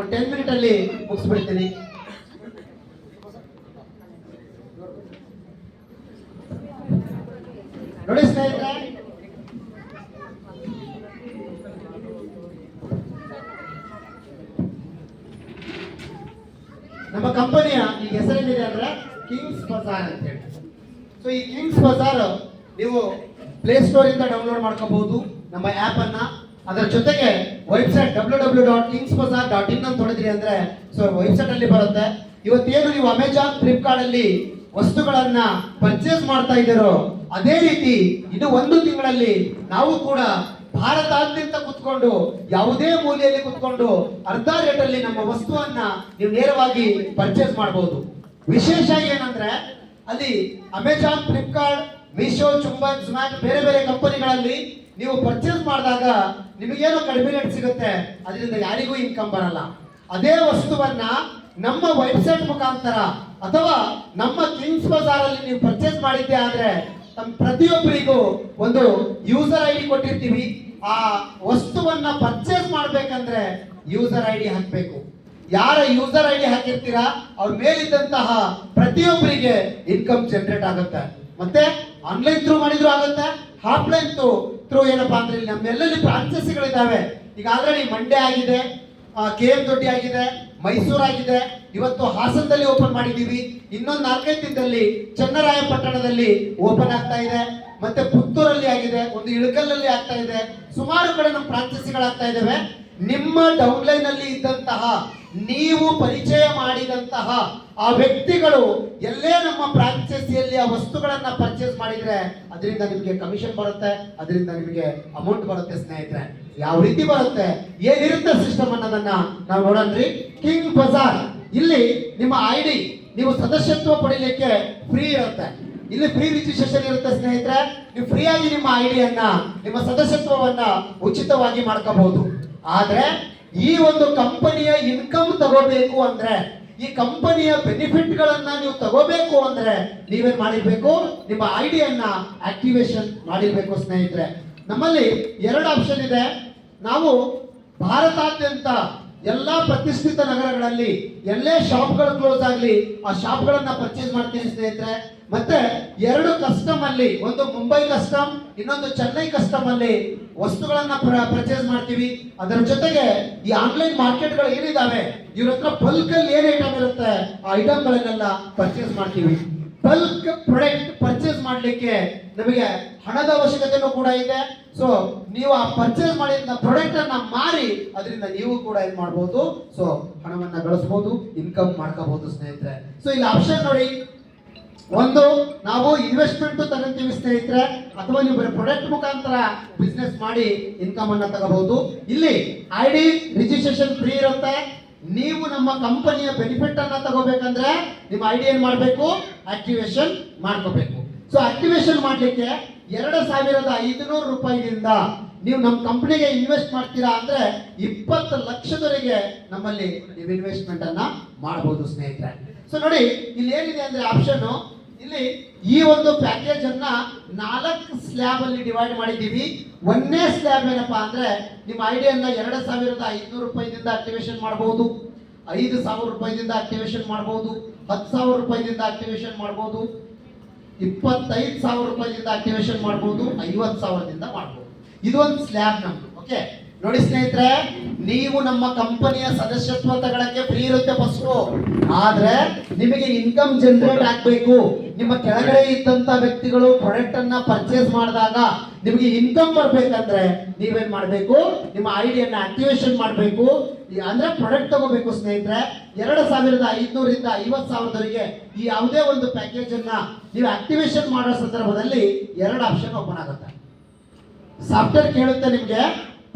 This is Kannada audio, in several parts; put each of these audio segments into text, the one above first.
10 ಮಿನಿಟ್ ಅಲ್ಲಿ ಮುಗಿಸ್ಬಿಡ್ತೀನಿ. ನೋಡಿ ಸ್ನೇಹಿತರೆ, ನಮ್ಮ ಕಂಪನಿಯ ಈಗ ಹೆಸರೇನಿದೆ ಅಂದ್ರೆ ಕಿಂಗ್ಸ್ ಬಜಾರ್ ಅಂತ ಹೇಳಿ. ಸೊ ಈ ಕಿಂಗ್ಸ್ ಬಜಾರ್ ನೀವು ಪ್ಲೇ ಸ್ಟೋರ್ ಇಂದ ಡೌನ್ಲೋಡ್ ಮಾಡ್ಕೋಬಹುದು ನಮ್ಮ ಆಪ್ ಅನ್ನ. ಅದರ ಜೊತೆಗೆ ವೆಬ್ಸೈಟ್ www.kingsbazaar.in ಅಂತ ಹೊಡೆದ್ರಿ ಅಂದ್ರೆ ಸೊ ವೆಬ್ಸೈಟ್ ಅಲ್ಲಿ ಬರುತ್ತೆ. ಇವತ್ತೇನು ನೀವು ಅಮೆಜಾನ್, ಫ್ಲಿಪ್ಕಾರ್ಟ್ ಅಲ್ಲಿ ವಸ್ತುಗಳನ್ನ ಪರ್ಚೇಸ್ ಮಾಡ್ತಾ ಇದ್ದೀರೋ ಅದೇ ರೀತಿ ಇನ್ನು 1 ತಿಂಗಳಲ್ಲಿ ನಾವು ಕೂಡ ಭಾರತಾದ್ಯಂತ ಕುತ್ಕೊಂಡು ಯಾವುದೇ ಮೂಲೆಯಲ್ಲಿ ಕುತ್ಕೊಂಡು ಅರ್ಧ ರೇಟಲ್ಲಿ ನಮ್ಮ ವಸ್ತುವನ್ನ ನೀವು ನೇರವಾಗಿ ಪರ್ಚೇಸ್ ಮಾಡಬಹುದು. ವಿಶೇಷ ಏನಂದ್ರೆ ಅಲ್ಲಿ ಅಮೆಜಾನ್, ಫ್ಲಿಪ್ಕಾರ್ಟ್, ಮೀಶೋ, ಚುಂಬನ್, ಝೊಮ್ಯಾಟೊ ಬೇರೆ ಬೇರೆ ಕಂಪನಿಗಳಲ್ಲಿ ನೀವು ಪರ್ಚೇಸ್ ಮಾಡಿದಾಗ ನಿಮಗೇನೋ ಕಡಿಮೆ ರೇಟ್ ಸಿಗುತ್ತೆ, ಅದರಿಂದ ಯಾರಿಗೂ ಇನ್ಕಮ್ ಬರಲ್ಲ. ಅದೇ ವಸ್ತುವನ್ನ ನಮ್ಮ ವೆಬ್ಸೈಟ್ ಮುಖಾಂತರ ಅಥವಾ ನಮ್ಮ ಕಿಂಗ್ಸ್ ಬಜಾರ್ ಅಲ್ಲಿ ನೀವು ಪರ್ಚೇಸ್ ಮಾಡಿದ್ದೆ ಆದ್ರೆ ಪ್ರತಿಯೊಬ್ಬರಿಗೂ ಒಂದು ಯೂಸರ್ ಐಡಿ ಕೊಟ್ಟಿರ್ತೀವಿ. ಆ ವಸ್ತುವನ್ನ ಪರ್ಚೇಸ್ ಮಾಡ್ಬೇಕಂದ್ರೆ ಯೂಸರ್ ಐಡಿ ಹಾಕ್ಬೇಕು. ಯಾರ ಯೂಸರ್ ಐಡಿ ಹಾಕಿರ್ತೀರಾ ಅವ್ರ ಮೇಲಿದ್ದಂತಹ ಪ್ರತಿಯೊಬ್ಬರಿಗೆ ಇನ್ಕಮ್ ಜನರೇಟ್ ಆಗುತ್ತೆ. ಮತ್ತೆ ಆನ್ಲೈನ್ ಥ್ರೂ ಮಾಡಿದ್ರು ಆಗುತ್ತೆ, ಆಫ್ಲೈನ್ ಥ್ರೂ ಏನಪ್ಪಾ ಅಂದ್ರೆ ಇಲ್ಲಿ ನಮ್ಮೆಲ್ಲಲ್ಲಿ ಫ್ರಾಂಚೈಸಿಗಳಿದ್ದಾವೆ. ಈಗ ಆಲ್ರೆಡಿ ಮಂಡ್ಯ ಆಗಿದೆ, KM ದೊಡ್ಡಿ ಆಗಿದೆ, ಮೈಸೂರು ಆಗಿದೆ, ಇವತ್ತು ಹಾಸನದಲ್ಲಿ ಓಪನ್ ಮಾಡಿದ್ದೀವಿ. ಇನ್ನೊಂದು 4-5 ದಿನದಲ್ಲಿ ಚನ್ನರಾಯಪಟ್ಟಣದಲ್ಲಿ ಓಪನ್ ಆಗ್ತಾ ಇದೆ, ಮತ್ತೆ ಪುತ್ತೂರಲ್ಲಿ ಆಗಿದೆ, ಒಂದು ಇಳಕಲ್ಲಲ್ಲಿ ಆಗ್ತಾ ಇದೆ, ಸುಮಾರು ಕಡೆ ನಮ್ಮ ಫ್ರಾಂಚೈಸಿಗಳಾಗ್ತಾ ಇದ್ದಾವೆ. ನಿಮ್ಮ ಡೌನ್ಲೈನ್ ಅಲ್ಲಿ ಇದ್ದಂತಹ ನೀವು ಪರಿಚಯ ಮಾಡಿದಂತಹ ಆ ವ್ಯಕ್ತಿಗಳು ಎಲ್ಲೇ ನಮ್ಮ ಫ್ರಾಂಚೈಸಿಯಲ್ಲಿ ಆ ವಸ್ತುಗಳನ್ನ ಪರ್ಚೇಸ್ ಮಾಡಿದ್ರೆ ಅದರಿಂದ ನಿಮಗೆ ಕಮಿಷನ್ ಬರುತ್ತೆ, ಅದರಿಂದ ನಿಮಗೆ ಅಮೌಂಟ್ ಬರುತ್ತೆ. ಸ್ನೇಹಿತರೆ, ಯಾವ ರೀತಿ ಬರುತ್ತೆ, ಏನಿರುತ್ತೆ ಸಿಸ್ಟಮ್ ಅನ್ನೋದನ್ನ ನಾವು ನೋಡೋಣ್ರಿ. ಕಿಂಗ್ ಬಜಾರ್ ಇಲ್ಲಿ ನಿಮ್ಮ ಐಡಿ ನೀವು ಸದಸ್ಯತ್ವ ಪಡಿಲಿಕ್ಕೆ ಫ್ರೀ ಇರುತ್ತೆ. ಇಲ್ಲಿ ಫ್ರೀ ರಿಜಿಸ್ಟ್ರೇಷನ್ ಇರುತ್ತೆ ಸ್ನೇಹಿತರೆ. ನೀವು ಫ್ರೀ ಆಗಿ ನಿಮ್ಮ ಐಡಿಯನ್ನ, ನಿಮ್ಮ ಸದಸ್ಯತ್ವವನ್ನ ಉಚಿತವಾಗಿ ಮಾಡ್ಕೋಬಹುದು. ಆದ್ರೆ ಈ ಒಂದು ಕಂಪನಿಯ ಇನ್ಕಮ್ ತಗೋಬೇಕು ಅಂದ್ರೆ, ಈ ಕಂಪನಿಯ ಬೆನಿಫಿಟ್ ಗಳನ್ನ ನೀವು ತಗೋಬೇಕು ಅಂದ್ರೆ ನೀವೇನ್ ಮಾಡಿರ್ಬೇಕು, ನಿಮ್ಮ ಐಡಿಯನ್ನ ಆಕ್ಟಿವೇಶನ್ ಮಾಡಿರ್ಬೇಕು. ಸ್ನೇಹಿತರೆ, ನಮ್ಮಲ್ಲಿ 2 ಆಪ್ಷನ್ ಇದೆ. ನಾವು ಭಾರತಾದ್ಯಂತ ಎಲ್ಲಾ ಪ್ರತಿಷ್ಠಿತ ನಗರಗಳಲ್ಲಿ ಎಲ್ಲೇ ಶಾಪ್ಗಳು ಕ್ಲೋಸ್ ಆಗಲಿ ಆ ಶಾಪ್ಗಳನ್ನ ಪರ್ಚೇಸ್ ಮಾಡ್ತೀನಿ ಸ್ನೇಹಿತರೆ. ಮತ್ತೆ 2 ಕಸ್ಟಮ್ ಅಲ್ಲಿ, ಒಂದು ಮುಂಬೈ ಕಸ್ಟಮ್, ಇನ್ನೊಂದು ಚೆನ್ನೈ ಕಸ್ಟಮ್ ಅಲ್ಲಿ ವಸ್ತುಗಳನ್ನ ಪರ್ಚೇಸ್ ಮಾಡ್ತೀವಿ. ಅದರ ಜೊತೆಗೆ ಈ ಆನ್ಲೈನ್ ಮಾರ್ಕೆಟ್ಗಳು ಏನಿದಾವೆ ಇವ್ರ ಹತ್ರ ಬಲ್ಕ್ ಅಲ್ಲಿ ಏನ್ ಐಟಮ್ ಇರುತ್ತೆ ಆ ಐಟಮ್ ಗಳನ್ನೆಲ್ಲ ಪರ್ಚೇಸ್ ಮಾಡ್ತೀವಿ. ಬಲ್ಕ್ ಪ್ರಾಡಕ್ಟ್ ಪರ್ಚೇಸ್ ಮಾಡ್ಲಿಕ್ಕೆ ನಮಗೆ ಹಣದ ಅವಶ್ಯಕತೆನೂ ಕೂಡ ಇದೆ. ಸೊ ನೀವು ಆ ಪರ್ಚೇಸ್ ಮಾಡಿದ ಪ್ರಾಡಕ್ಟ್ ಅನ್ನ ಮಾರಿ ಅದರಿಂದ ನೀವು ಕೂಡ ಏನ್ ಮಾಡಬಹುದು, ಸೊ ಹಣವನ್ನ ಗಳಿಸಬಹುದು, ಇನ್ಕಮ್ ಮಾಡ್ಕೋಬಹುದು ಸ್ನೇಹಿತರೆ. ಸೊ ಇಲ್ಲಿ ಆಪ್ಷನ್ ನೋಡಿ, ಒಂದು ನಾವು ಇನ್ವೆಸ್ಟ್ಮೆಂಟ್ ತಗೊಂತೀವಿ ಸ್ನೇಹಿತರೆ, ಅಥವಾ ನೀವು ಪ್ರಾಡಕ್ಟ್ ಮುಖಾಂತರ ಬಿಸ್ನೆಸ್ ಮಾಡಿ ಇನ್ಕಮ್ ಅನ್ನ ತಗೋಬಹುದು. ಇಲ್ಲಿ ಐಡಿ ರಿಜಿಸ್ಟ್ರೇಷನ್ ಫ್ರೀ ಇರುತ್ತೆ. ನೀವು ನಮ್ಮ ಕಂಪನಿಯ ಬೆನಿಫಿಟ್ ಅನ್ನ ತಗೋಬೇಕಂದ್ರೆ ನಿಮ್ಮ ಐಡಿ ಏನ್ ಮಾಡಬೇಕು, ಆಕ್ಟಿವೇಶನ್ ಮಾಡ್ಕೋಬೇಕು. ಸೊ ಆಕ್ಟಿವೇಶನ್ ಮಾಡ್ಲಿಕ್ಕೆ 2,500 ರೂಪಾಯಿಯಿಂದ ನೀವು ನಮ್ಮ ಕಂಪನಿಗೆ ಇನ್ವೆಸ್ಟ್ ಮಾಡ್ತೀರಾ ಅಂದ್ರೆ 20 ಲಕ್ಷದವರೆಗೆ ನಮ್ಮಲ್ಲಿ ನೀವು ಇನ್ವೆಸ್ಟ್ಮೆಂಟ್ ಅನ್ನ ಮಾಡಬಹುದು ಸ್ನೇಹಿತರೆ. ಸೊ ನೋಡಿ ಇಲ್ಲಿ ಏನಿದೆ ಅಂದ್ರೆ ಆಪ್ಷನ್, ಇಲ್ಲಿ ಈ ಒಂದು ಪ್ಯಾಕೇಜ್ ಅನ್ನ 4 ಸ್ಲ್ಯಾಬ್ ಅಲ್ಲಿ ಡಿವೈಡ್ ಮಾಡಿದ್ದೀವಿ. 1ನೇ ಸ್ಲ್ಯಾಬ್ ಏನಪ್ಪಾ ಅಂದ್ರೆ ನಿಮ್ಮ ಐಡಿಯನ್ನ 2,500 ರೂಪಾಯಿದಿಂದ ಆಕ್ಟಿವೇಶನ್ ಮಾಡಬಹುದು, 5,000 ರೂಪಾಯಿದಿಂದ ಆಕ್ಟಿವೇಶನ್ ಮಾಡಬಹುದು, 10,000 ರೂಪಾಯಿದಿಂದ ಆಕ್ಟಿವೇಶನ್ ಮಾಡಬಹುದು, 25,000 ರೂಪಾಯಿದಿಂದ ಆಕ್ಟಿವೇಶನ್ ಮಾಡಬಹುದು, 50,000ದಿಂದ ಮಾಡಬಹುದು. ಇದೊಂದು ಸ್ಲ್ಯಾಬ್ ನಮ್ದು. ಓಕೆ, ನೋಡಿ ಸ್ನೇಹಿತರೆ, ನೀವು ನಮ್ಮ ಕಂಪನಿಯ ಸದಸ್ಯತ್ವ ತಗೊಳಕ್ಕೆ ಫ್ರೀ ಇರುತ್ತೆ ಫಸ್ಟ್. ಆದ್ರೆ ನಿಮಗೆ ಇನ್ಕಮ್ ಜನರೇಟ್ ಆಗ್ಬೇಕು. ನಿಮ್ಮ ಕೆಳಗಡೆ ಇದ್ದಂತ ವ್ಯಕ್ತಿಗಳು ಪ್ರಾಡಕ್ಟ್ ಅನ್ನ ಪರ್ಚೇಸ್ ಮಾಡಿದಾಗ ನಿಮಗೆ ಇನ್ಕಮ್ ಬರ್ಬೇಕಂದ್ರೆ ನೀವೇನ್ ಮಾಡ್ಬೇಕು, ನಿಮ್ಮ ಐಡಿಯನ್ನ ಆಕ್ಟಿವೇಶನ್ ಮಾಡಬೇಕು. ಅಂದ್ರೆ ಪ್ರಾಡಕ್ಟ್ ತಗೋಬೇಕು ಸ್ನೇಹಿತರೆ. 2,500ರಿಂದ 50,000ದವರೆಗೆ ಈ ಯಾವುದೇ ಒಂದು ಪ್ಯಾಕೇಜ್ ಅನ್ನ ನೀವು ಆಕ್ಟಿವೇಶನ್ ಮಾಡೋ ಸಂದರ್ಭದಲ್ಲಿ 2 ಆಪ್ಷನ್ ಓಪನ್ ಆಗುತ್ತೆ. ಸಾಫ್ಟ್ವೇರ್ ಕೇಳುತ್ತೆ ನಿಮ್ಗೆ,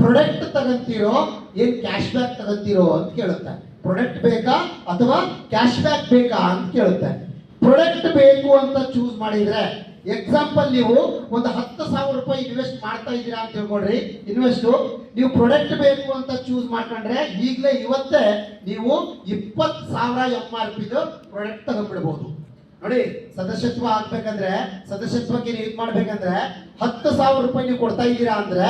ಪ್ರಾಡಕ್ಟ್ ತಗೊಂತೀರೋ ಏನ್ ಕ್ಯಾಶ್ ಬ್ಯಾಕ್ ತಗೊಂತೀರೋ ಅಂತ ಕೇಳುತ್ತೆ. ಪ್ರಾಡಕ್ಟ್ ಬೇಕಾ ಅಥವಾ ಕ್ಯಾಶ್ ಬ್ಯಾಕ್ ಬೇಕಾ ಅಂತ ಕೇಳುತ್ತೆ. ಪ್ರಾಡಕ್ಟ್ ಬೇಕು ಅಂತ ಚೂಸ್ ಮಾಡಿದ್ರೆ, ಎಕ್ಸಾಂಪಲ್ ನೀವು ಒಂದು 10,000 ರೂಪಾಯಿ ಇನ್ವೆಸ್ಟ್ ಮಾಡ್ತಾ ಇದ್ದೀರಾ ಅಂತ ತಿಳ್ಕೊಡ್ರಿ, ಇನ್ವೆಸ್ಟ್ ನೀವು ಪ್ರಾಡಕ್ಟ್ ಬೇಕು ಅಂತ ಚೂಸ್ ಮಾಡ್ಕೊಂಡ್ರೆ ಇವತ್ತೇ ನೀವು 20,000 MRP ಪ್ರಾಡಕ್ಟ್ ತಗೊಂಡ್ಬಿಡ್ಬೋದು. ನೋಡಿ, ಸದಸ್ಯತ್ವ ಆಗ್ಬೇಕಂದ್ರೆ, ಸದಸ್ಯತ್ವಕ್ಕೆ ನೀವು ಇದು ಮಾಡ್ಬೇಕಂದ್ರೆ 10,000 ರೂಪಾಯಿ ನೀವು ಕೊಡ್ತಾ ಇದ್ದೀರಾ ಅಂದ್ರೆ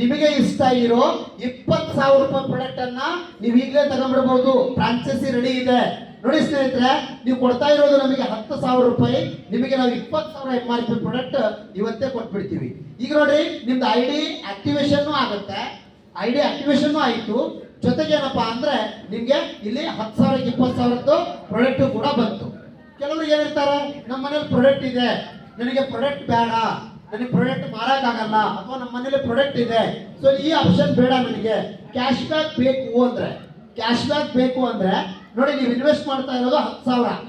ನಿಮಗೆ ಇಷ್ಟ ಇರೋ 20,000 ರೂಪಾಯಿ ಪ್ರಾಡಕ್ಟ್ ಅನ್ನ ನೀವು ಈಗಲೇ ತಗೊಂಡ್ಬಿಡ್ಬಹುದು. ಫ್ರಾಂಚೈಸಿ ರೆಡಿ ಇದೆ. ನೋಡಿ ಸ್ನೇಹಿತರೆ, ನೀವು ಕೊಡ್ತಾ ಇರೋದು ನಮಗೆ 10,000 ರೂಪಾಯಿ, ನಿಮಗೆ ನಾವು 20,000 MRP ಪ್ರಾಡಕ್ಟ್ ಇವತ್ತೇ ಕೊಟ್ಬಿಡ್ತೀವಿ. ಈಗ ನೋಡಿ, ನಿಮ್ದು ID ಆಕ್ಟಿವೇಶನ್ ಆಗುತ್ತೆ, ID ಆಕ್ಟಿವೇಶನ್ ಆಯ್ತು, ಜೊತೆಗೆ ಏನಪ್ಪಾ ಅಂದ್ರೆ ನಿಮ್ಗೆ ಇಲ್ಲಿ 10,000ಕ್ಕೆ 20,000 ಪ್ರಾಡಕ್ಟ್ ಕೂಡ ಬಂತು. ಕೆಲವರು ಏನಿರ್ತಾರೆ, ನಮ್ಮ ಮನೇಲಿ ಪ್ರಾಡಕ್ಟ್ ಇದೆ, ನನಗೆ ಪ್ರಾಡಕ್ಟ್ ಬೇಡ, ನನಗೆ ಪ್ರಾಡಕ್ಟ್ ಮಾರಕ್ಕಾಗಲ್ಲ, ಅಥವಾ ನಮ್ಮ ಮನೇಲಿ ಪ್ರಾಡಕ್ಟ್ ಇದೆ, ಸೊ ಈ ಆಪ್ಷನ್ ಬೇಡ, ನನಗೆ ಕ್ಯಾಶ್ ಬ್ಯಾಕ್ ಬೇಕು ಅಂದ್ರೆ, ಕ್ಯಾಶ್ ಬ್ಯಾಕ್ ಬೇಕು ಅಂದ್ರೆ ನೋಡಿ, ನೀವು ಇನ್ವೆಸ್ಟ್ ಮಾಡ್ತಾ ಇರೋದು 10,000.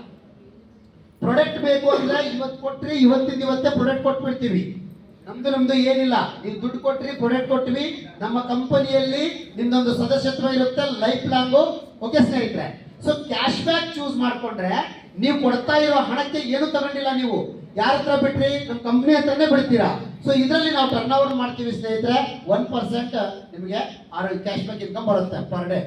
ಪ್ರಾಡಕ್ಟ್ ಬೇಕು ಅಂದ್ರೆ ಇವತ್ತು ಕೊಟ್ರಿ, ಇವತ್ತಿಂದ ಇವತ್ತೇ ಪ್ರಾಡಕ್ಟ್ ಕೊಟ್ಬಿಡ್ತೀವಿ. ನಮ್ದು ಏನಿಲ್ಲ, ನೀವು ದುಡ್ಡು ಕೊಟ್ರಿ, ಪ್ರಾಡಕ್ಟ್ ಕೊಟ್ವಿ, ನಮ್ಮ ಕಂಪನಿಯಲ್ಲಿ ನಿಮ್ದೊಂದು ಸದಸ್ಯತ್ವ ಇರುತ್ತೆ ಲೈಫ್ ಲಾಂಗು. ಓಕೆ ಸ್ನೇಹಿತರೆ, ಸೊ ಕ್ಯಾಶ್ ಬ್ಯಾಕ್ ಚೂಸ್ ಮಾಡ್ಕೊಂಡ್ರೆ ನೀವು ಕೊಡ್ತಾ ಇರೋ ಹಣಕ್ಕೆ ಏನು ತಗೊಂಡಿಲ್ಲ, ನೀವು ಯಾರ ಹತ್ರ ಬಿಟ್ರಿ, ನಮ್ಮ ಕಂಪ್ನಿ ಹತ್ರನೇ ಬಿಡ್ತೀರಾ. ಸೊ ಇದರಲ್ಲಿ ನಾವು ಟರ್ನ್ ಓವರ್ ಮಾಡ್ತೀವಿ ಸ್ನೇಹಿತರೆ, 1% ನಿಮಗೆ ಕ್ಯಾಶ್ ಬ್ಯಾಕ್ ಇನ್ಕಮ್ ಬರುತ್ತೆ ಪರ್ ಡೇ.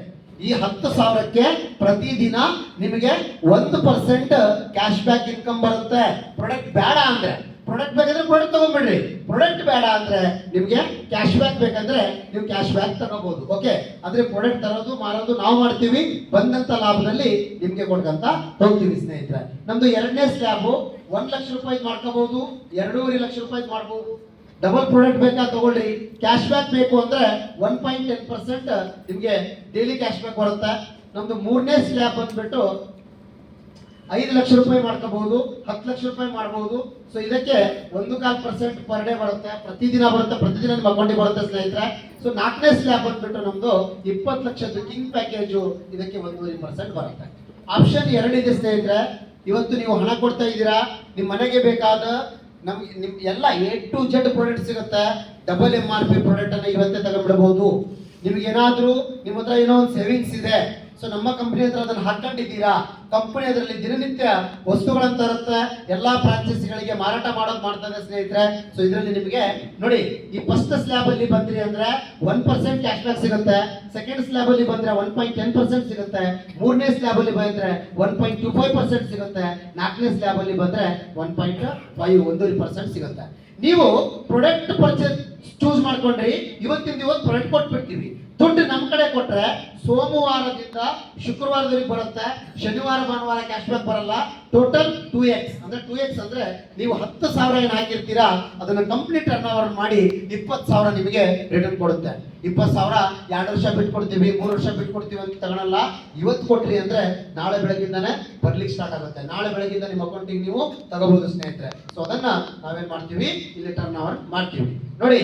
ಈ 10,000ಕ್ಕೆ ಪ್ರತಿದಿನ ನಿಮಗೆ 1% ಕ್ಯಾಶ್ ಬ್ಯಾಕ್ ಇನ್ಕಮ್ ಬರುತ್ತೆ. ಪ್ರಾಡಕ್ಟ್ ಬೇಡ ಅಂದ್ರೆ, ಪ್ರಾಡಕ್ಟ್ ಬೇಕಾದ್ರೆ ಪ್ರಾಡಕ್ಟ್ ತಗೊಂಡ್ಬಿಡ್ರಿ, ಪ್ರಾಡಕ್ಟ್ ಬೇಡ ಅಂದ್ರೆ ನಿಮಗೆ ಕ್ಯಾಶ್ ಬ್ಯಾಕ್ ಬೇಕಂದ್ರೆ ನೀವು ಕ್ಯಾಶ್ ಬ್ಯಾಕ್ ತಗೋಬಹುದು. ಓಕೆ, ಅಂದ್ರೆ ಪ್ರಾಡಕ್ಟ್ ತರೋದು ಮಾರೋದು ನಾವು ಮಾಡ್ತೀವಿ, ಬಂದಂತ ಲಾಭದಲ್ಲಿ ನಿಮ್ಗೆ ಕೊಡ್ಕಂತ ಹೋಗ್ತೀವಿ ಸ್ನೇಹಿತರೆ. ನಮ್ದು 2ನೇ ಸ್ಲ್ಯಾಬ್ 1 ಲಕ್ಷ ರೂಪಾಯಿ ಮಾಡ್ಕೋಬಹುದು, 2.5 ಲಕ್ಷ ರೂಪಾಯಿ ಮಾಡಬಹುದು. ಡಬಲ್ ಪ್ರಾಡಕ್ಟ್ ಬೇಕಾ ತಗೊಳ್ರಿ. ಕ್ಯಾಶ್ ಬ್ಯಾಕ್ ಬೇಕು ಅಂದ್ರೆ 1.10% ನಿಮ್ಗೆ ಡೈಲಿ ಕ್ಯಾಶ್ ಬ್ಯಾಕ್ ಬರುತ್ತೆ. ನಮ್ದು 3ನೇ ಸ್ಲ್ಯಾಬ್ ಬಂದ್ಬಿಟ್ಟು 5 ಲಕ್ಷ ರೂಪಾಯಿ ಮಾಡ್ಕೋಬಹುದು, 10 ಲಕ್ಷ ರೂಪಾಯಿ ಮಾಡಬಹುದು. ಸೊ ಇದಕ್ಕೆ 1.25% ಪರ್ ಡೇ ಬರುತ್ತೆ, ಪ್ರತಿದಿನ ಬರುತ್ತೆ, ಪ್ರತಿದಿನ ನಿಮ್ಮ ಅಕೌಂಟಿಗೆ ಬರುತ್ತೆ ಸ್ನೇಹಿತರೆ. ಸೊ 4ನೇ ಸ್ಲ್ಯಾಬ್ ಬಂದ್ಬಿಟ್ಟು ನಮ್ದು 20 ಲಕ್ಷದ ಕಿಂಗ್ ಪ್ಯಾಕೇಜು, ಇದಕ್ಕೆ 1.5% ಬರುತ್ತೆ. ಆಪ್ಷನ್ 2 ಇದೆ ಸ್ನೇಹಿತರೆ. ಇವತ್ತು ನೀವು ಹಣ ಕೊಡ್ತಾ ಇದ್ದೀರಾ, ನಿಮ್ಮ ಮನೆಗೆ ಬೇಕಾದ ನಮ್ಗೆ ನಿಮ್ ಎಲ್ಲ A to Z ಪ್ರಾಡಕ್ಟ್ ಸಿಗುತ್ತೆ. ಡಬಲ್ MRP ಪ್ರಾಡಕ್ಟ್ ಅನ್ನ ಇವತ್ತೇ ತಗೊಂಡ್ಬಿಡಬಹುದು. ನಿಮ್ಗೆ ಏನಾದ್ರೂ ನಿಮ್ಮ ಹತ್ರ ಏನೋ ಒಂದು ಸೇವಿಂಗ್ಸ್ ಇದೆ, ಸೊ ನಮ್ಮ ಕಂಪನಿ ಹತ್ರ ಅದನ್ನು ಹಾಕೊಂಡಿದ್ದೀರಾ, ಕಂಪನಿ ಅದರಲ್ಲಿ ದಿನನಿತ್ಯ ವಸ್ತುಗಳನ್ನು ತರುತ್ತೆ, ಎಲ್ಲಾ ಫ್ರಾಂಚೈಸಿಗಳಿಗೆ ಮಾರಾಟ ಮಾಡ್ತದೆ ಸ್ನೇಹಿತರೆ. ಸೊ ಇದರಲ್ಲಿ ನಿಮಗೆ ನೋಡಿ, ಈ ಫಸ್ಟ್ ಸ್ಲ್ಯಾಬ್ ಅಲ್ಲಿ ಬಂದ್ರಿ ಅಂದ್ರೆ 1% ಕ್ಯಾಶ್ ಬ್ಯಾಕ್ ಸಿಗುತ್ತೆ, ಸೆಕೆಂಡ್ ಸ್ಲ್ಯಾಬ್ ಅಲ್ಲಿ ಬಂದ್ರೆ 1.10% ಸಿಗುತ್ತೆ, 3ನೇ ಸ್ಲ್ಯಾಬ್ ಅಲ್ಲಿ ಬಂದ್ರೆ 1.25% ಸಿಗುತ್ತೆ, 4ನೇ ಸ್ಲ್ಯಾಬ್ ಅಲ್ಲಿ ಬಂದ್ರೆ 1.5% ಸಿಗುತ್ತೆ. ನೀವು ಪ್ರಾಡಕ್ಟ್ ಪರ್ಚೇಸ್ ಚೂಸ್ ಮಾಡ್ಕೊಂಡ್ರಿ, ಇವತ್ತಿಂದ ಇವತ್ತು ಪ್ರಾಡಕ್ಟ್ ಕೊಟ್ಬಿಡ್ತೀವಿ. ದುಡ್ಡು ನಮ್ಮ ಕಡೆ ಕೊಟ್ರೆ ಸೋಮವಾರದಿಂದ ಶುಕ್ರವಾರದವರೆಗೆ ಬರುತ್ತೆ, ಶನಿವಾರ ಭಾನುವಾರ ಕ್ಯಾಶ್ ಬ್ಯಾಕ್ ಬರಲ್ಲ. ಟೋಟಲ್ 2x ಅಂದ್ರೆ 2x ಅಂದ್ರೆ ನೀವು 10,000 ಏನು ಹಾಕಿರ್ತೀರಾ ಅದನ್ನ ಕಂಪ್ಲೀಟ್ ಟರ್ನ್ ಓವರ್ ಮಾಡಿ 20,000 ನಿಮಗೆ ರಿಟರ್ನ್ ಕೊಡುತ್ತೆ. 20,000 2 ವರ್ಷ ಬಿಟ್ಟು ಕೊಡ್ತೀವಿ, 3 ವರ್ಷ ಬಿಟ್ಟು ಕೊಡ್ತೀವಿ ಅಂತ ತಗೊಳಲ್ಲ. ಇವತ್ತು ಕೊಟ್ರಿ ಅಂದ್ರೆ ನಾಳೆ ಬೆಳಗ್ಗಿಂದಾನೆ ಬರ್ಲಿಕ್ಕೆ ಸ್ಟಾರ್ಟ್ ಆಗುತ್ತೆ, ನಾಳೆ ಬೆಳಗ್ಗಿಂದ ನಿಮ್ಮ ಅಕೌಂಟಿಗೆ ನೀವು ತಗೋಬಹುದು ಸ್ನೇಹಿತರೆ. ಸೊ ಅದನ್ನ ನಾವೇನ್ ಮಾಡ್ತೀವಿ, ಇಲ್ಲಿ ಟರ್ನ್ ಓವರ್ ಮಾಡ್ತೀವಿ. ನೋಡಿ,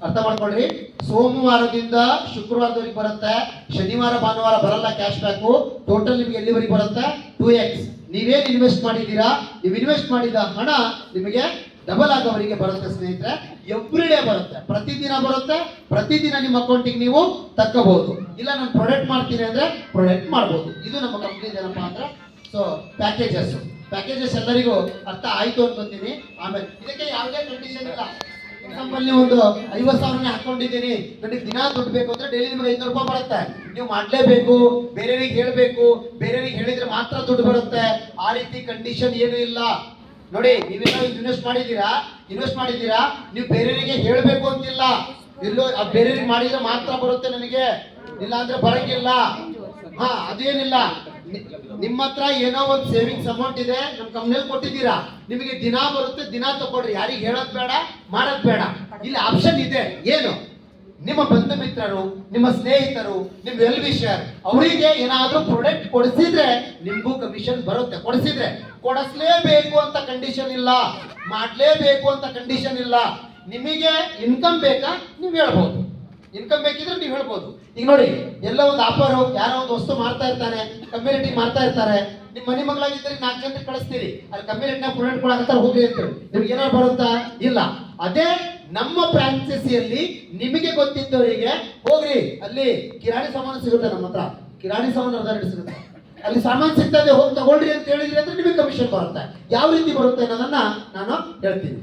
ಅರ್ಥ ಮಾಡ್ಕೊಳ್ರಿ, ಸೋಮವಾರದಿಂದ ಶುಕ್ರವಾರದವರೆಗೆ ಬರುತ್ತೆ, ಶನಿವಾರ ಭಾನುವಾರ ಬರಲ್ಲ ಕ್ಯಾಶ್ ಬ್ಯಾಕು. ಟೋಟಲ್ ನಿಮ್ಗೆ ಎಲ್ಲಿವರೆಗೆ ಬರುತ್ತೆ, 2x. ನೀವೇನು ಇನ್ವೆಸ್ಟ್ ಮಾಡಿದ್ದೀರಾ, ನೀವು ಇನ್ವೆಸ್ಟ್ ಮಾಡಿದ ಹಣ ನಿಮಗೆ ಡಬಲ್ ಆಗೋವರೆಗೆ ಬರುತ್ತೆ ಸ್ನೇಹಿತರೆ. ಎವ್ರಿ ಡೇ ಬರುತ್ತೆ, ಪ್ರತಿದಿನ ಬರುತ್ತೆ, ಪ್ರತಿದಿನ ನಿಮ್ಮ ಅಕೌಂಟಿಗೆ ನೀವು ತಕ್ಕೋಬಹುದು. ಇಲ್ಲ ನಾನು ಪ್ರೊಡಕ್ಟ್ ಮಾಡ್ತೀನಿ ಅಂದ್ರೆ ಪ್ರೊಡಕ್ಟ್ ಮಾಡ್ಬೋದು. ಇದು ನಮ್ಮ ಕಂಪ್ನಿ ಏನಪ್ಪಾ ಅಂದ್ರೆ ಸೊ ಪ್ಯಾಕೇಜಸ್ ಎಲ್ಲರಿಗೂ ಅರ್ಥ ಆಯ್ತು ಅನ್ಕೊಂತೀನಿ. ಆಮೇಲೆ ಇದಕ್ಕೆ ಯಾವುದೇ ಕಂಡೀಷನ್ ಇಲ್ಲ. ಎಕ್ಸಾಂಪಲ್ ನೀವು ಒಂದು 50,000 ಹಾಕೊಂಡಿದ್ದೀನಿ, ನನಗೆ ದಿನ ದುಡ್ಡು ಬೇಕು ಅಂದ್ರೆ ಡೈಲಿ ನಿಮಗೆ 500 ರೂಪಾಯಿ ಬರುತ್ತೆ. ನೀವು ಮಾಡ್ಲೇಬೇಕು, ಬೇರೆಯವ್ರಿಗೆ ಹೇಳ್ಬೇಕು, ಬೇರೆಯವ್ರಿಗೆ ಹೇಳಿದ್ರೆ ಮಾತ್ರ ದುಡ್ಡು ಬರುತ್ತೆ. ಆ ರೀತಿ ಕಂಡೀಷನ್ ಏನು ಇಲ್ಲ. ನೋಡಿ, ನೀವೇನೋ ಇನ್ವೆಸ್ಟ್ ಮಾಡಿದ್ದೀರಾ, ನೀವು ಬೇರೆಯವರಿಗೆ ಹೇಳ್ಬೇಕು ಅಂತಿಲ್ಲ. ಇಲ್ಲೋ ಬೇರೆಯವ್ರಿಗೆ ಮಾಡಿದ್ರೆ ಮಾತ್ರ ಬರುತ್ತೆ ನನಗೆ, ಇಲ್ಲ ಅಂದ್ರೆ ಬರಂಗಿಲ್ಲ. ಅದೇನಿಲ್ಲ, ನಿಮ್ಮ ಹತ್ರ ಏನೋ ಒಂದು ಸೇವಿಂಗ್ಸ್ ಅಮೌಂಟ್ ಇದೆ, ನಮ್ಮ ಕಂಪ್ನಿಯಲ್ಲಿ ಕೊಟ್ಟಿದ್ದೀರಾ, ನಿಮಗೆ ದಿನ ಬರುತ್ತೆ, ದಿನ ತಗೊಳ್ರಿ. ಯಾರಿಗೆ ಹೇಳೋದ್ ಬೇಡ, ಮಾಡೋದ್ ಬೇಡ. ಇಲ್ಲಿ ಆಪ್ಷನ್ ಇದೆ. ಏನು, ನಿಮ್ಮ ಬಂಧು ಮಿತ್ರರು, ನಿಮ್ಮ ಸ್ನೇಹಿತರು, ನಿಮ್ಮ ವೆಲ್ ವಿಷರ್ ಅವರಿಗೆ ಏನಾದ್ರೂ ಪ್ರಾಡಕ್ಟ್ ಕೊಡಿಸಿದ್ರೆ ನಿಮ್ಗೂ ಕಮಿಷನ್ ಬರುತ್ತೆ. ಕೊಡಿಸ್ಲೇಬೇಕು ಅಂತ ಕಂಡೀಷನ್ ಇಲ್ಲ, ಮಾಡ್ಲೇಬೇಕು ಅಂತ ಕಂಡೀಷನ್ ಇಲ್ಲ. ನಿಮಗೆ ಇನ್ಕಮ್ ಬೇಕಾ ನೀವು ಹೇಳ್ಬೋದು, ಇನ್ಕಮ್ ಬೇಕಿದ್ರೆ ನೀವು ಹೇಳ್ಬೋದು. ಈಗ ನೋಡಿ, ಎಲ್ಲ ಒಂದು ಆಫರ್, ಯಾರೋ ಒಂದು ವಸ್ತು ಮಾಡ್ತಾ ಇರ್ತಾನೆ, ಕಮ್ಯುನಿಟಿ ಮಾಡ್ತಾ ಇರ್ತಾರೆ, ನಿಮ್ಮ ಮನೆ ಮಗಳಾಗಿದ್ದರೆ 4 ಜನರಿಗೆ ಕಳಿಸ್ತೀರಿ, ಅಲ್ಲಿ ಕಮ್ಯುನಿಟಿನ ಪ್ರಾಡಕ್ಟ್ ಕೊಡಕತ್ತಾರೆ, ಹೋಗಿ ಅಂತೇಳಿ ನಿಮ್ಗೆ ಏನಾದ್ರು ಬರುತ್ತಾ, ಇಲ್ಲ. ಅದೇ ನಮ್ಮ ಫ್ರಾಂಚೈಸಿಯಲ್ಲಿ ನಿಮಗೆ ಗೊತ್ತಿದ್ದವರಿಗೆ ಹೋಗ್ರಿ, ಅಲ್ಲಿ ಕಿರಾಣಿ ಸಾಮಾನು ಸಿಗುತ್ತೆ, ನಮ್ಮ ಹತ್ರ ಕಿರಾಣಿ ಸಾಮಾನು ಅರ್ಧ ಸಿಗುತ್ತೆ, ಅಲ್ಲಿ ಸಾಮಾನು ಸಿಗ್ತದೆ, ಹೋಗಿ ತಗೊಳ್ರಿ ಅಂತ ಹೇಳಿದ್ರಿ ಅಂದ್ರೆ ನಿಮಗೆ ಕಮಿಷನ್ ಬರುತ್ತೆ. ಯಾವ ರೀತಿ ಬರುತ್ತೆ ಅನ್ನೋದನ್ನ ನಾನು ಹೇಳ್ತೀನಿ.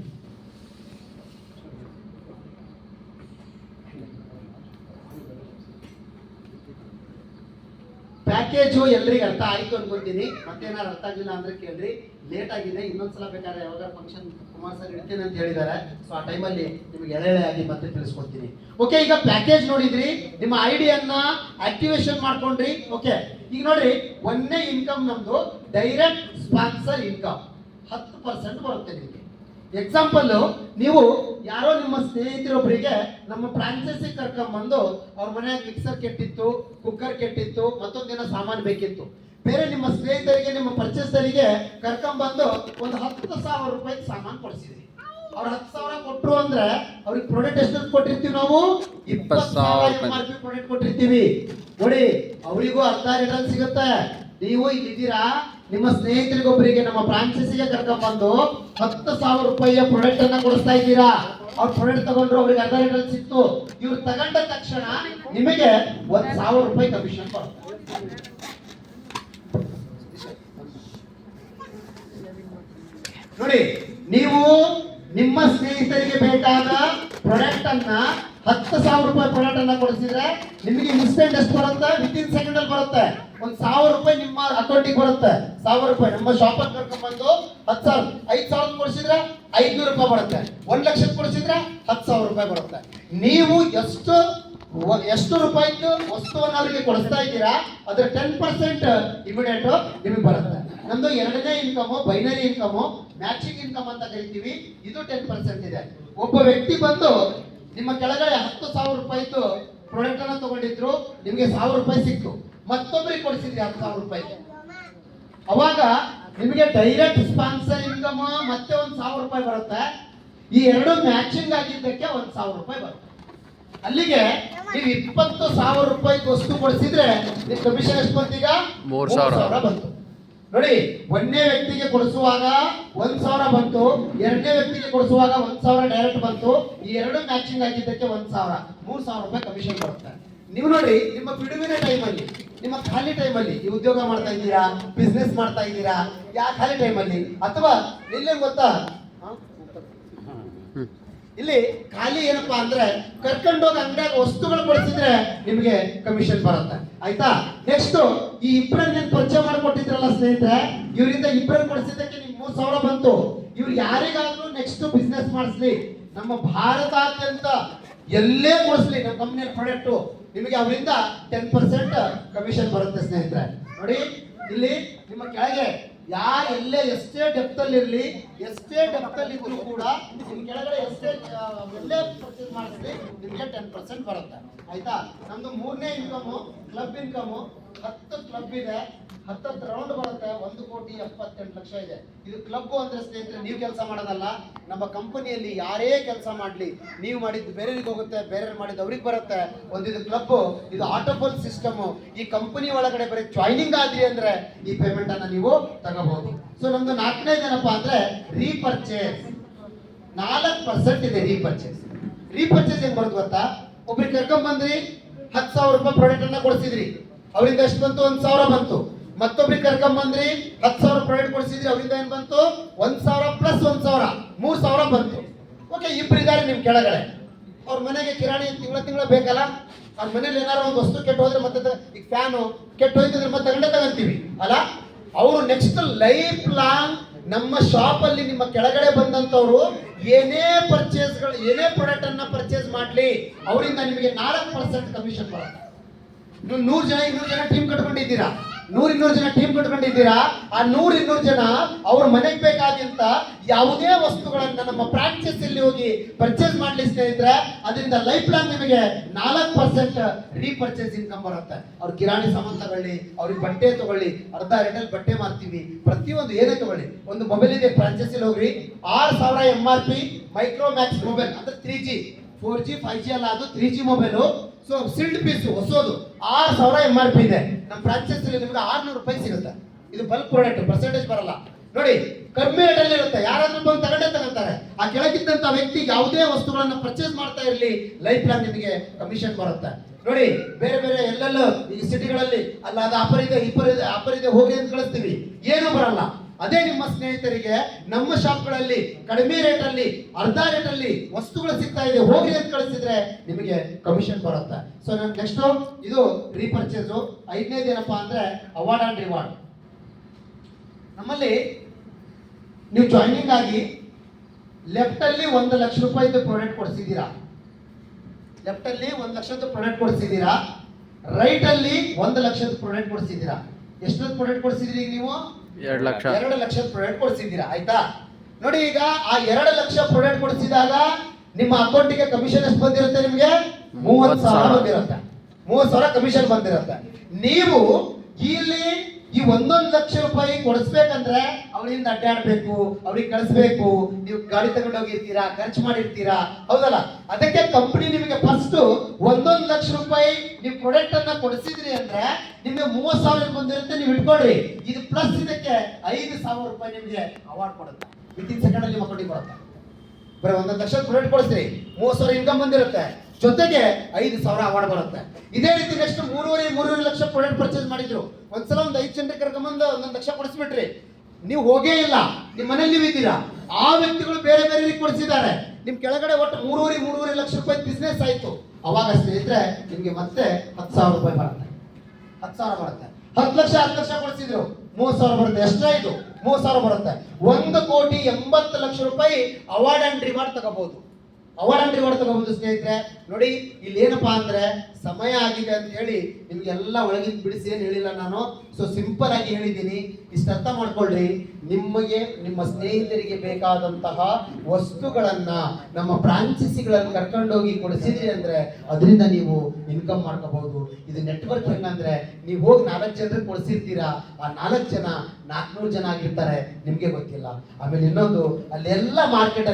ಪ್ಯಾಕೇಜು ಎಲ್ರಿಗೆ ಅರ್ಥ ಆಯ್ತು ಅನ್ಕೊಂತೀನಿ. ಮತ್ತೇನಾರು ಅರ್ಥ ಆಗಿಲ್ಲ ಅಂದ್ರೆ ಕೇಳ್ರಿ. ಲೇಟ್ ಆಗಿದೆ, ಇನ್ನೊಂದ್ಸಲ ಬೇಕಾದ್ರೆ ಯಾವಾಗ ಫಂಕ್ಷನ್ ಕುಮಾರ್ ಸರ್ ಇಡ್ತೀನಿ ಅಂತ ಹೇಳಿದ್ದಾರೆ. ಸೊ ಆ ಟೈಮಲ್ಲಿ ನಿಮ್ಗೆ ಎಳೆ ಆಗಿ ಮತ್ತೆ ತಿಳಿಸ್ಕೊಡ್ತೀನಿ. ಓಕೆ, ಈಗ ಪ್ಯಾಕೇಜ್ ನೋಡಿದ್ರಿ, ನಿಮ್ಮ ಐಡಿಯನ್ನ ಆಕ್ಟಿವೇಶನ್ ಮಾಡ್ಕೊಂಡ್ರಿ. ಓಕೆ, ಈಗ ನೋಡ್ರಿ, ಒಂದೇ ಇನ್ಕಮ್ ನಮ್ದು ಡೈರೆಕ್ಟ್ ಸ್ಪಾನ್ಸರ್ ಇನ್ಕಮ್ 10% ಬರುತ್ತೆ ನಿಮಗೆ. ಎಕ್ಸಾಂಪಲ್, ನೀವು ಯಾರೋ ನಿಮ್ಮ ಸ್ನೇಹಿತರೊಬ್ಬರಿಗೆ ನಮ್ಮ ಫ್ರಾಂಚೈಸಿ ಕರ್ಕೊಂಡ್ಬಂದು ಅವ್ರ ಮನೆಯಾಗ ಮಿಕ್ಸರ್ ಕೆಟ್ಟಿತ್ತು, ಕುಕ್ಕರ್ ಕೆಟ್ಟಿತ್ತು, ಮತ್ತೊಂದಿನ ಸಾಮಾನು ಬೇಕಿತ್ತು. ಬೇರೆ ನಿಮ್ಮ ಸ್ನೇಹಿತರಿಗೆ, ನಿಮ್ಮ ಪರ್ಚೇಸರಿಗೆ ಕರ್ಕೊಂಡ್ಬಂದು ಒಂದು 10,000 ರೂಪಾಯಿ ಸಾಮಾನು ಕೊಡಿಸಿದ್ರಿ. ಅವ್ರು 10,000 ಕೊಟ್ಟರು ಅಂದ್ರೆ ಅವ್ರಿಗೆ ಪ್ರಾಡಕ್ಟ್ ಎಷ್ಟು ಕೊಟ್ಟಿರ್ತೀವಿ ನಾವು? 20,000 MRP ಪ್ರಾಡಕ್ಟ್ ಕೊಟ್ಟಿರ್ತೀವಿ. ನೋಡಿ, ಅವರಿಗೂ ಅರ್ಧ ರಿಟರ್ನ್ ಸಿಗುತ್ತೆ. ನೀವು ಇಲ್ಲಿದ್ದೀರಾ, ನಿಮ್ಮ ಸ್ನೇಹಿತರಿಗೊಬ್ಬರಿಗೆ ನಮ್ಮ ಫ್ರಾಂಚೈಸಿಗೆ ಕರ್ಕೊಂಡ್ಬಂದು 10,000 ರೂಪಾಯಿಯ ಪ್ರಾಡಕ್ಟ್ ಅನ್ನ ಕೊಡಿಸ್ತಾ ಇದ್ದೀರಾ. ಅವ್ರ ಪ್ರಾಡಕ್ಟ್ ತಗೊಂಡ್ರು, ಅವ್ರಿಗೆ ಅರ್ಧ ರಿಟರ್ನ್ ಸಿಕ್ತು. ಇವ್ರು ತಗೊಂಡ ತಕ್ಷಣ ನಿಮಗೆ 1,000 ರೂಪಾಯಿ ಕಮಿಷನ್ ಬರುತ್ತೆ. ನೋಡಿ, ನೀವು ನಿಮ್ಮ ಸ್ನೇಹಿತರಿಗೆ ಬೇಕಾದ ಪ್ರಾಡಕ್ಟ್ ಅನ್ನ 10,000 ರೂಪಾಯಿ ಪ್ರಾಡಕ್ಟ್ ಅನ್ನ ಕೊಡಿಸಿದ್ರೆ ನಿಮಗೆ ಇನ್ಸ್ಟೆಂಟ್ ಎಷ್ಟು ಬರುತ್ತೆ? ವಿತಿನ್ ಸೆಕೆಂಡ್ ಅಲ್ಲಿ ಬರುತ್ತೆ. 1,000 ರೂಪಾಯಿ ನಿಮ್ಮ ಅಕೌಂಟಿಗೆ ಬರುತ್ತೆ. 1,000 ರೂಪಾಯಿ ನಮ್ಮ ಶಾಪಲ್ಲಿ ಕರ್ಕೊಂಡ್ ಬಂದು 10,000, 5,000 ಕೊಡಿಸಿದ್ರೆ 500 ರೂಪಾಯಿ ಬರುತ್ತೆ. 1,00,000 ಕೊಡಿಸಿದ್ರೆ 10,000 ರೂಪಾಯಿ ಬರುತ್ತೆ. ನೀವು ಎಷ್ಟು ರೂಪಾಯಿದು ವಸ್ತುವನ್ನು ಅವರಿಗೆ ಕೊಡಿಸ್ತಾ ಇದ್ದೀರಾ, ಅದರ 10% ಇಮಿಡಿಯೇಟ್ ನಿಮಗೆ ಬರುತ್ತೆ. ನಮ್ದು ಎರಡನೇ income binary income, matching income ಅಂತ ಕರಿತೀವಿ. ಇದು 10% ಇದೆ. ಒಬ್ಬ ವ್ಯಕ್ತಿ ಬಂದು ನಿಮ್ಮ ಕೆಳಗಡೆ 10,000 ರೂಪಾಯಿದು ಪ್ರಾಡಕ್ಟ್ ಅನ್ನ ತಗೊಂಡಿದ್ರು, ನಿಮಗೆ 1,000 ರೂಪಾಯಿ ಸಿಕ್ತು. ಮತ್ತೊಬ್ಬರಿಗೆ ಕೊಡಿಸಿದ್ರಿ 10,000 ರೂಪಾಯಿ. ಅವಾಗ ನಿಮಗೆ ಡೈರೆಕ್ಟ್ ಸ್ಪಾನ್ಸರ್ ಇನ್ಕಮ್ ಮತ್ತೆ 1,000 ರೂಪಾಯಿ ಬರುತ್ತೆ. ಈ ಎರಡು ಮ್ಯಾಚಿಂಗ್ ಆಗಿದ್ದಕ್ಕೆ 1,000 ರೂಪಾಯಿ ಬರುತ್ತೆ. ಅಲ್ಲಿಗೆ ನೀವು 20,000 ರೂಪಾಯಿ ವಸ್ತು ಕೊಡಿಸಿದ್ರೆ ನಿಮ್ಮ ಕಮಿಷನ್ ಎಷ್ಟು ಬಂತು? ಈಗ 3,000 ಬಂತು. ನೋಡಿ, ಒಂದನೇ ವ್ಯಕ್ತಿಗೆ ಕೊಡಿಸುವಾಗ 1,000 ಬಂತು, ಎರಡನೇ ವ್ಯಕ್ತಿಗೆ ಕೊಡಿಸುವಾಗ 1,000 ಡೈರೆಕ್ಟ್ ಬಂತು. ಈ ಎರಡು ಮ್ಯಾಚಿಂಗ್ ಆಗಿದ್ದಕ್ಕೆ 1,000, 3,000 ರೂಪಾಯಿ ಕಮಿಷನ್ ಬರುತ್ತೆ. ನೀವು ನೋಡಿ, ನಿಮ್ಮ ಬಿಡುವಿನ ಟೈಮಲ್ಲಿ, ನಿಮ್ಮ ಖಾಲಿ ಟೈಮಲ್ಲಿ ಈ ಉದ್ಯೋಗ ಮಾಡ್ತಾ ಇದ್ದೀರಾ, ಬಿಸ್ನೆಸ್ ಮಾಡ್ತಾ ಇದ್ದೀರಾ, ಯಾ ಖಾಲಿ ಟೈಮಲ್ಲಿ, ಅಥವಾ ಇಲ್ಲೇ ಗೊತ್ತಾ, ಇಲ್ಲಿ ಖಾಲಿ ಏನಪ್ಪಾ ಅಂದ್ರೆ ಕರ್ಕೊಂಡೋಗಿ ಅಂಗಡಿಯಾಗ ವಸ್ತುಗಳು ಕೊಡಿಸಿದ್ರೆ ನಿಮಗೆ ಕಮಿಷನ್ ಬರುತ್ತೆ. ಆಯ್ತಾ? ನೆಕ್ಸ್ಟ್, ಈ ಇಬ್ಬರನ್ನ ಪರಿಚಯ ಮಾಡಿಕೊಟ್ಟಿದ್ರಲ್ಲ ಸ್ನೇಹಿತರೆ, ಇವರಿಂದ ಇಬ್ಬರನ್ನ ಕೊಡಿಸಿದ್ದಕ್ಕೆ ನಿಮ್ಗೆ 3,000 ಬಂತು. ಇವ್ರು ಯಾರಿಗಾದ್ರೂ ನೆಕ್ಸ್ಟ್ ಬಿಸ್ನೆಸ್ ಮಾಡಿಸ್ಲಿ, ನಮ್ಮ ಭಾರತಾದ್ಯಂತ ಎಲ್ಲೇ ಕೊಡಿಸ್ಲಿ ನಮ್ಮ ಕಂಪ್ನಿಯ ಪ್ರಾಡಕ್ಟ್, ನಿಮಗೆ ಅವರಿಂದ 10% ಕಮಿಷನ್ ಬರುತ್ತೆ ಸ್ನೇಹಿತರೆ. ನೋಡಿ, ಇಲ್ಲಿ ನಿಮ್ಮ ಕೆಳಗೆ ಎಲ್ಲೇ ಎಷ್ಟೇ ಡೆಪ್ತ್ ಅಲ್ಲಿ ಇರಲಿ, ಎಷ್ಟೇ ಡೆಪ್ತ್ ಅಲ್ಲಿ ಇದ್ರು ಕೂಡ ನಿಮ್ ಕೆಳಗಡೆ ಎಷ್ಟೇ ಎಲ್ಲೇ ಪರ್ಚೇಸ್ ಮಾಡಿಸ್ಲಿ ನಿಮ್ಗೆ 10% ಬರುತ್ತೆ. ಆಯ್ತಾ? ನಮ್ದು ಮೂರನೇ ಇನ್ಕಮ್ ಕ್ಲಬ್ ಇನ್ಕಮ್. 10 ಕ್ಲಬ್ ಇದೆ, 10 ರೌಂಡ್ ಬರುತ್ತೆ. 1,78,00,000 ಇದೆ. ಇದು ಕ್ಲಬ್ ಅಂದ್ರೆ ಸ್ನೇಹಿತರೆ, ನೀವು ಕೆಲಸ ಮಾಡೋದಲ್ಲ. ನಮ್ಮ ಕಂಪನಿಯಲ್ಲಿ ಯಾರೇ ಕೆಲಸ ಮಾಡ್ಲಿ, ನೀವು ಮಾಡಿದ್ದು ಬೇರೆಯವ್ರಿಗೆ ಹೋಗುತ್ತೆ, ಬೇರೆಯವ್ರು ಮಾಡಿದ್ದು ಅವ್ರಿಗೆ ಬರುತ್ತೆ. ಇದು ಕ್ಲಬ್, ಇದು ಆಟೋಫೋಲ್ ಸಿಸ್ಟಮ್. ಈ ಕಂಪನಿ ಒಳಗಡೆ ಬರೀ ಜಾಯ್ನಿಂಗ್ ಆದ್ರಿ ಅಂದ್ರೆ ಈ ಪೇಮೆಂಟ್ ಅನ್ನ ನೀವು ತಗೋಬಹುದು. ಸೊ ನಮ್ದು 4ನೇದು ಏನಪ್ಪಾ ಅಂದ್ರೆ ರೀಪರ್ಚೇಸ್. 4% ಇದೆ ರೀಪರ್ಚೇಸ್. ರೀಪರ್ಚೇಸ್ ಹೆಂಗ್ ಬರುತ್ತೆ ಗೊತ್ತಾ? ಒಬ್ರಿಗೆ ಕರ್ಕೊಂಡ್ ಬಂದ್ರಿ, 10,000 ರೂಪಾಯಿ ಪ್ರಾಡಕ್ಟ್ ಅನ್ನ ಕೊಡಿಸಿದ್ರಿ, ಅವರಿಂದ ಎಷ್ಟು ಬಂತು? 1,000 ಬಂತು. ಮತ್ತೊಬ್ರಿಗೆ ಕರ್ಕೊಂಡ್ ಬಂದ್ರಿ, 10,000 ಪ್ರಾಡಕ್ಟ್ ಕೊಡಿಸಿದ್ರಿ, ಅವರಿಂದ ಏನ್ ಬಂತು? 1,000 ಪ್ಲಸ್ 1,000, 3,000 ಬಂತು. ಓಕೆ, ಇಬ್ಬರಿದ್ದಾರೆ ನಿಮ್ ಕೆಳಗಡೆ. ಅವ್ರ ಮನೆಗೆ ಕಿರಾಣಿ ತಿಂಗಳ ಬೇಕಲ್ಲ, ಅವ್ರ ಮನೇಲಿ ಏನಾರು ಒಂದು ವಸ್ತು ಕೆಟ್ಟು ಹೋದ್ರೆ ಮತ್ತೆ, ಈಗ ಫ್ಯಾನು ಕೆಟ್ಟು ಹೋಯ್ತಂದ್ರೆ ಮತ್ತೆ ತಗೊಂಡಿವಿ ಅಲ್ಲ. ಅವರು ನೆಕ್ಸ್ಟ್ ಲೈಫ್ ಲಾಂಗ್ ನಮ್ಮ ಶಾಪ್ ಅಲ್ಲಿ ನಿಮ್ಮ ಕೆಳಗಡೆ ಬಂದಂತವ್ರು ಏನೇ ಪರ್ಚೇಸ್ಗಳು, ಏನೇ ಪ್ರಾಡಕ್ಟ್ ಅನ್ನ ಪರ್ಚೇಸ್ ಮಾಡ್ಲಿ, ಅವರಿಂದ ನಿಮಗೆ 4% ಕಮಿಷನ್ ಬರುತ್ತೆ. ನೀವು 100 ಜನ 200 ಜನ ಟೀಮ್ ಕಟ್ಕೊಂಡಿದ್ದೀರಾ, 100-200 ಜನ ಟೀಮ್ ಕಟ್ಕೊಂಡಿದ್ದೀರಾ. ಆ 100-200 ಜನ ಅವ್ರ ಮನೆಗೆ ಬೇಕಾದಂತ ಯಾವುದೇ ವಸ್ತುಗಳನ್ನ ನಮ್ಮ ಫ್ರಾಂಚೈಸಿಯಲ್ಲಿ ಹೋಗಿ ಪರ್ಚೇಸ್ ಮಾಡ್ಲಿ ಸ್ನೇಹಿತರೆ, ಅದರಿಂದ ಲೈಫ್ ಲಾಂಗ್ ನಿಮಗೆ 4% ರೀಪರ್ಚೇಸ್ ಇನ್ಕಮ್ ಬರುತ್ತೆ. ಅವ್ರ ಕಿರಾಣಿ ಸಾಮಾನು ತಗೊಳ್ಳಿ, ಅವ್ರಿಗೆ ಬಟ್ಟೆ ತಗೊಳ್ಳಿ, ಅರ್ಧ ರೇಟಲ್ಲಿ ಬಟ್ಟೆ ಮಾರ್ತೀವಿ, ಪ್ರತಿಯೊಂದು ಏನೇ ತಗೊಳ್ಳಿ. ಒಂದು ಮೊಬೈಲ್ ಇದೆ, ಫ್ರಾಂಚೈಸಿಲಿ ಹೋಗ್ರಿ, 6,000 MRP ಮೈಕ್ರೋಮ್ಯಾಕ್ಸ್ ಮೊಬೈಲ್ ಅಂದ್ರೆ 3G, 4G 5G ಅಲ್ಲ, ಅದು 3G ಮೊಬೈಲು. ಸೊ ಸಿಲ್ಡ್ ಪೀಸ್ ಹೊಸದು 6,000 MRP ಇದೆ. ನಮ್ಮ ಫ್ರಾಂಚೈಸಿಲಿ ನಿಮ್ಗೆ 600 ರೂಪಾಯಿ ಸಿಗುತ್ತೆ. ಇದು ಬಲ್ಕ್ ಪ್ರಾಡಕ್ಟ್, ಪರ್ಸೆಂಟೇಜ್ ಬರಲ್ಲ. ನೋಡಿ, ಕಡಿಮೆ ರೇಟಲ್ಲಿ ಇರುತ್ತೆ. ಯಾರಾದ್ರೂ ಬಂದು ತಗೊಂತಾರೆ. ಆ ಕೆಳಗಿದ್ದಂತ ವ್ಯಕ್ತಿ ಯಾವುದೇ ವಸ್ತುಗಳನ್ನ ಪರ್ಚೇಸ್ ಮಾಡ್ತಾ ಇರಲಿ, ಲೈಫ್ ಲಾಂಗ್ ನಿಮಗೆ ಕಮಿಷನ್ ಬರುತ್ತೆ. ನೋಡಿ, ಬೇರೆ ಬೇರೆ ಎಲ್ಲೆಲ್ಲೋ ಈ ಸಿಟಿಗಳಲ್ಲಿ ಅಲ್ಲ, ಅದು ಅಪರಿದೆ ಹೋಗಿ ಅಂತ ಕಳಿಸ್ತೀವಿ, ಏನು ಬರಲ್ಲ. ಅದೇ ನಿಮ್ಮ ಸ್ನೇಹಿತರಿಗೆ ನಮ್ಮ ಶಾಪ್ಗಳಲ್ಲಿ ಕಡಿಮೆ ರೇಟಲ್ಲಿ ಅರ್ಧ ರೇಟಲ್ಲಿ ವಸ್ತುಗಳು ಸಿಗ್ತಾ ಇದೆ ಹೋಗ್ರಿ ಅಂತ ಕಳಿಸಿದ್ರೆ ನಿಮಗೆ ಕಮಿಷನ್ ಬರುತ್ತೆ. ಸೊ ನಾನು ನೆಕ್ಸ್ಟ್ ಇದು ರೀಪರ್ಚೇಸು. 5ನೇದು ಏನಪ್ಪಾ ಅಂದ್ರೆ ಅವಾರ್ಡ್ ಅಂಡ್ ರಿವಾರ್ಡ್. ನಮ್ಮಲ್ಲಿ ನೀವು ಜಾಯ್ನಿಂಗ್ ಆಗಿ ಲೆಫ್ಟ್ ಅಲ್ಲಿ 1 ಲಕ್ಷ ರೂಪಾಯಿದು ಪ್ರಾಡಕ್ಟ್ ಕೊಡಿಸಿದ್ದೀರಾ, ಲೆಫ್ಟ್ ಅಲ್ಲಿ 1 ಲಕ್ಷದ ಪ್ರಾಡಕ್ಟ್ ಕೊಡಿಸಿದ್ದೀರಾ, ರೈಟ್ ಅಲ್ಲಿ 1 ಲಕ್ಷದ ಪ್ರಾಡಕ್ಟ್ ಕೊಡಿಸಿದ್ದೀರಾ. ಎಷ್ಟೊಂದು ಪ್ರಾಡಕ್ಟ್ ಕೊಡಿಸಿದ್ರಿ ನೀವು? 2 ಲಕ್ಷದ ಪ್ರಾಡಕ್ಟ್ ಕೊಡಿಸಿದ್ದೀರಾ. ಆಯ್ತಾ? ನೋಡಿ, ಈಗ ಆ 2 ಲಕ್ಷ ಪ್ರಾಡಕ್ಟ್ ಕೊಡಿಸಿದಾಗ ನಿಮ್ಮ ಅಕೌಂಟಿಗೆ ಕಮಿಷನ್ ಎಷ್ಟು ಬಂದಿರುತ್ತೆ? ನಿಮಗೆ 30,000 ಬಂದಿರುತ್ತೆ. 30,000 ಕಮಿಷನ್ ಬಂದಿರುತ್ತೆ. ನೀವು ಇಲ್ಲಿ ಈ 1 ಲಕ್ಷ ರೂಪಾಯಿ ಕೊಡಿಸ್ಬೇಕಂದ್ರೆ ಅವರಿಂದ ಅಡ್ಡಾಡ್ಬೇಕು, ಅವ್ರಿಗೆ ಕಳಿಸ್ಬೇಕು, ನೀವು ಗಾಡಿ ತಗೊಂಡು ಹೋಗಿರ್ತೀರಾ, ಖರ್ಚು ಮಾಡಿರ್ತೀರಾ, ಹೌದಲ್ಲ? ಅದಕ್ಕೆ ಕಂಪನಿ ನಿಮಗೆ ಫಸ್ಟ್ 1 ಲಕ್ಷ ರೂಪಾಯಿ ನೀವು ಪ್ರಾಡಕ್ಟ್ ಅನ್ನ ಕೊಡಿಸಿದ್ರಿ ಅಂದ್ರೆ ನಿಮಗೆ 30,000 ಬಂದಿರುತ್ತೆ. ನೀವು ಇಟ್ಕೊಳ್ರಿ. ಇದು ಪ್ಲಸ್ ಇದಕ್ಕೆ 5,000 ರೂಪಾಯಿ ನಿಮಗೆ ಅವಾರ್ಡ್ ಕೊಡುತ್ತೆ. ವಿತಿನ್ ಸೆಕೆಂಡ್ ಅಲ್ಲಿ ನಿಮ್ಮ ಅಕೌಂಟಿಗೆ ಬರುತ್ತೆ. ಬರೀ 1 ಲಕ್ಷ ಪ್ರಾಡಕ್ಟ್ ಕೊಡಿಸ್ರಿ, 30,000 ಇನ್ಕಮ್ ಬಂದಿರುತ್ತೆ, ಜೊತೆಗೆ 5,000 ಅವಾರ್ಡ್ ಬರುತ್ತೆ. ಇದೇ ರೀತಿ ನೆಕ್ಸ್ಟ್ 3.5 ಲಕ್ಷ ಪ್ರಾಡಕ್ಟ್ ಪರ್ಚೇಸ್ ಮಾಡಿದ್ರು. ಒಂದ್ಸಲ 5 ಜನರಿಗೆ ಕರ್ಕೊಂಬಂದು 1 ಲಕ್ಷ ಕೊಡಿಸ್ಬಿಟ್ರಿ, ನೀವು ಹೋಗೇ ಇಲ್ಲ, ನಿಮ್ಮ ಮನೇಲಿ ನೀವು ಇದ್ದೀರಾ, ಆ ವ್ಯಕ್ತಿಗಳು ಬೇರೆ ಬೇರೆ ಕೊಡಿಸಿದ್ದಾರೆ, ನಿಮ್ ಕೆಳಗಡೆ ಒಟ್ಟು 3.5 ಲಕ್ಷ ರೂಪಾಯಿ ಬಿಸ್ನೆಸ್ ಆಯ್ತು. ಅವಾಗ ಸ್ನೇಹಿತರೆ ನಿಮ್ಗೆ ಮತ್ತೆ 10,000 ರೂಪಾಯಿ ಬರುತ್ತೆ. 10,000 ಬರುತ್ತೆ. 10 ಲಕ್ಷ ಕೊಡಿಸಿದ್ರು, 30,000 ಬರುತ್ತೆ. ಎಷ್ಟಾಯ್ತು? 30,000 ಬರುತ್ತೆ. 1,80,00,000 ರೂಪಾಯಿ ಅವಾರ್ಡ್ ಅಂಡ್ ರಿವಾರ್ಡ್ ತಗೋಬಹುದು. ಅವಾರ್ಡ್ ಅಂಡ್ ರಿವಾರ್ಡ್ ತಗೋಬಹುದು ಸ್ನೇಹಿತರೆ. ನೋಡಿ, ಇಲ್ಲಿ ಏನಪ್ಪಾ ಅಂದ್ರೆ ಸಮಯ ಆಗಿದೆ ಅಂತ ಹೇಳಿ ನಿಮ್ಗೆಲ್ಲ ಒಳಗಿಂದ ಬಿಡಿಸಿ ಏನು ಹೇಳಿಲ್ಲ ನಾನು. ಸೊ ಸಿಂಪಲ್ ಆಗಿ ಹೇಳಿದ್ದೀನಿ, ಇಷ್ಟು ಅರ್ಥ ಮಾಡ್ಕೊಳ್ರಿ. ನಿಮಗೆ ನಿಮ್ಮ ಸ್ನೇಹಿತರಿಗೆ ಬೇಕಾದಂತಹ ವಸ್ತುಗಳನ್ನ ನಮ್ಮ ಫ್ರಾಂಚೈಸಿಗಳನ್ನು ಕರ್ಕೊಂಡೋಗಿ ಕೊಡಿಸಿದ್ರಿ ಅಂದ್ರೆ ಅದರಿಂದ ನೀವು ಇನ್ಕಮ್ ಮಾಡ್ಕೋಬಹುದು. ಇದು ನೆಟ್ವರ್ಕ್ ಹೆಂಗಂದ್ರೆ ನೀವು ಹೋಗಿ 4 ಜನರಿಗೆ ಕೊಡಿಸಿರ್ತೀರಾ, ಆ 4 ಜನ 400 ಜನ ಆಗಿರ್ತಾರೆ, ನಿಮ್ಗೆ ಗೊತ್ತಿಲ್ಲ. ಆಮೇಲೆ ಇನ್ನೊಂದು, ಅಲ್ಲೆಲ್ಲ ಮಾರ್ಕೆಟ್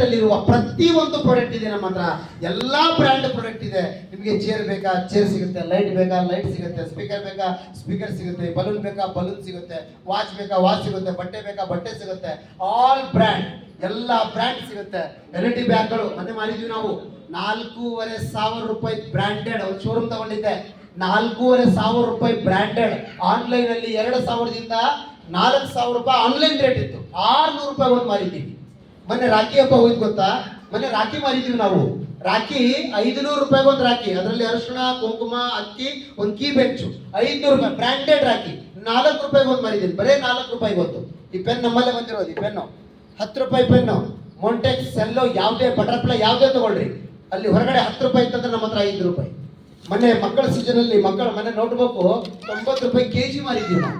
ಅಲ್ಲಿರುವ ಪ್ರತಿಯೊಂದು ಪ್ರಾಡಕ್ಟ್ ಇದೆ ನಮ್ಮ ಹತ್ರ. ಎಲ್ಲಾ ಬ್ರ್ಯಾಂಡ್ ಪ್ರಾಡಕ್ಟ್ ಇದೆ. ನಿಮಗೆ ಚೇರ್ ಬೇಕಾ ಚೇರ್ ಸಿಗುತ್ತೆ, ಲೈಟ್ ಬೇಕಾ ಲೈಟ್ ಸಿಗುತ್ತೆ, ಸ್ಪೀಕರ್ ಬೇಕಾ ಸ್ಪೀಕರ್ ಸಿಗುತ್ತೆ, ಬಲೂನ್ ಬೇಕಾ ಬಲೂನ್ ಸಿಗುತ್ತೆ, ವಾಚ್ ಬೇಕಾ ವಾಚ್ ಸಿಗುತ್ತೆ, ಬಟ್ಟೆ ಬೇಕಾ ಬಟ್ಟೆ ಸಿಗುತ್ತೆ. ಆಲ್ ಬ್ರ್ಯಾಂಡ್, ಎಲ್ಲ ಬ್ರ್ಯಾಂಡ್ ಸಿಗುತ್ತೆ. ಎಲ್.ಇ.ಡಿ ಬ್ಯಾಗ್ಗಳು ಮೊನ್ನೆ ಮಾಡಿದ್ವಿ ನಾವು, 4,500 ರೂಪಾಯಿ ಬ್ರ್ಯಾಂಡೆಡ್. ಒಂದು ಶೋರೂಮ್ ತಗೊಂಡಿದ್ದೆ, 4,500 ರೂಪಾಯಿ ಬ್ರ್ಯಾಂಡೆಡ್. ಆನ್ಲೈನ್ ಅಲ್ಲಿ 2,000ದಿಂದ 4,000 ರೂಪಾಯಿ ಆನ್ಲೈನ್ ರೇಟ್ ಇತ್ತು. 600 ರೂಪಾಯಿ ಒಂದು ಮಾರಿದ್ದೀವಿ. ಮೊನ್ನೆ ರಾಖಿ ಹಬ್ಬ ಹೋಯ್ತು ಗೊತ್ತಾ? ಮೊನ್ನೆ ರಾಖಿ ಮಾರಿದ್ದೀವಿ ನಾವು. ರಾಖಿ 500 ರೂಪಾಯಿಗೆ ಒಂದು ರಾಖಿ, ಅದರಲ್ಲಿ ಅರಿಶಿಣ, ಕುಂಕುಮ, ಅಕ್ಕಿ, ಒಂದು ಕೀ ಬೆಂಚು, 500 ರೂಪಾಯಿ ಬ್ರ್ಯಾಂಡೆಡ್ ರಾಖಿ. 4 ರೂಪಾಯಿಗೆ ಒಂದು ಮಾರಿದ್ದೀನಿ, ಬರೇ 4 ರೂಪಾಯಿ ಗೊತ್ತು. ಈ ಪೆನ್ ನಮ್ಮಲ್ಲೇ ಬಂದಿರೋದು. ಈ ಪೆನ್ನು 10 ರೂಪಾಯಿ ಪೆನ್ನು, ಮೊಂಟೆಕ್ಸ್, ಸೆಲ್ಲೋ, ಯಾವುದೇ ಬಟರ್ಫ್ಲೈ ಯಾವುದೇ ತಗೊಳ್ರಿ, ಅಲ್ಲಿ ಹೊರಗಡೆ 10 ರೂಪಾಯಿ ಇತ್ತಂದ್ರೆ ನಮ್ಮ ಹತ್ರ 5 ರೂಪಾಯಿ. ಮೊನ್ನೆ ಮಕ್ಕಳ ಸೀಸನ್ ಅಲ್ಲಿ ಮಕ್ಕಳ ಮನೆ ನೋಟ್ಬುಕ್ 90 ರೂಪಾಯಿ kg ಮಾರಿದ್ದೀವಿ ನಾವು.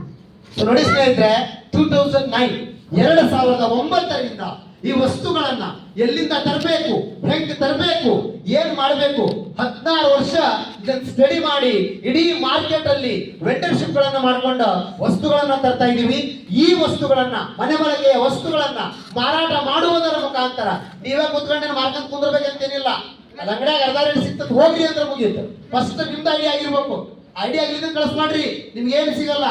ಸೊ ನೋಡಿ ಸ್ನೇಹಿತರೆ, 2009ರಿಂದ ಈ ವಸ್ತುಗಳನ್ನ ಎಲ್ಲಿಂದ ತರಬೇಕು, ಹೆಂಗ್ ತರಬೇಕು, ಏನ್ ಮಾಡಬೇಕು, 16 ವರ್ಷ ಇದನ್ನ ಸ್ಟಡಿ ಮಾಡಿ ಇಡೀ ಮಾರ್ಕೆಟ್ ಅಲ್ಲಿ ವೆಂಡರ್ಶಿಪ್ ಗಳನ್ನ ಮಾಡ್ಕೊಂಡು ವಸ್ತುಗಳನ್ನ ತರ್ತಾ ಇದೀವಿ. ಈ ವಸ್ತುಗಳನ್ನ, ಮನೆ ಬಳಕೆಯ ವಸ್ತುಗಳನ್ನ ಮಾರಾಟ ಮಾಡುವುದರ ಮುಖಾಂತರ ನೀವೇ ಕುತ್ಕೊಂಡೇನು ಮಾರ್ಕೊಂಡ್ ಕುಂದ್ರಬೇಕಂತೇನಿಲ್ಲ. ಅಲ್ಲಿ ಅಂಗಡಿಯಾಗ ಅರ್ಧ ರೇಟ್ ಸಿಗ್ತದೆ, ಹೋಗ್ರಿ ಅಂದ್ರೆ ಮುಗಿಯುತ್ತೆ. ಫಸ್ಟ್ ನಿಮ್ದು ಐಡಿಯಾ ಆಗಿರ್ಬೇಕು. ಐಡಿಯಾ ಆಗಿದ್ರೆ ಕಳಿಸ್ ಮಾಡ್ರಿ, ನಿಮ್ಗೆ ಏನು ಸಿಗಲ್ಲ.